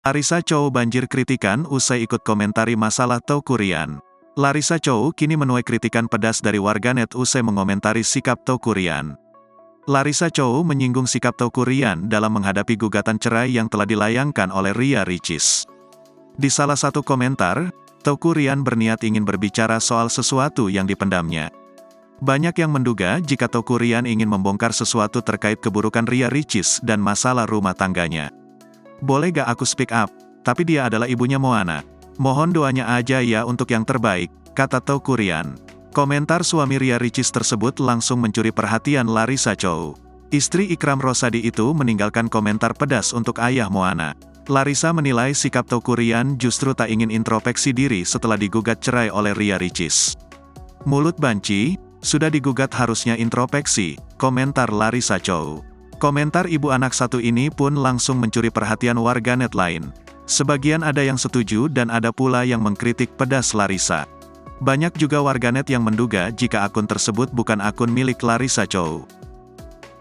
Larissa Chow banjir kritikan usai ikut komentari masalah Teuku Ryan. Larissa Chow kini menuai kritikan pedas dari warganet usai mengomentari sikap Teuku Ryan. Larissa Chow menyinggung sikap Teuku Ryan dalam menghadapi gugatan cerai yang telah dilayangkan oleh Ria Ricis. Di salah satu komentar, Teuku Ryan berniat ingin berbicara soal sesuatu yang dipendamnya. Banyak yang menduga jika Teuku Ryan ingin membongkar sesuatu terkait keburukan Ria Ricis dan masalah rumah tangganya. "Boleh gak aku speak up? Tapi dia adalah ibunya Moana. Mohon doanya aja ya untuk yang terbaik," kata Teuku Ryan. Komentar suami Ria Ricis tersebut langsung mencuri perhatian Larissa Chow. Istri Ikram Rosadi itu meninggalkan komentar pedas untuk ayah Moana. Larissa menilai sikap Teuku Ryan justru tak ingin introspeksi diri setelah digugat cerai oleh Ria Ricis. "Mulut banci, sudah digugat harusnya introspeksi," komentar Larissa Chow. Komentar ibu anak satu ini pun langsung mencuri perhatian warganet lain. Sebagian ada yang setuju dan ada pula yang mengkritik pedas Larissa. Banyak juga warganet yang menduga jika akun tersebut bukan akun milik Larissa Chow.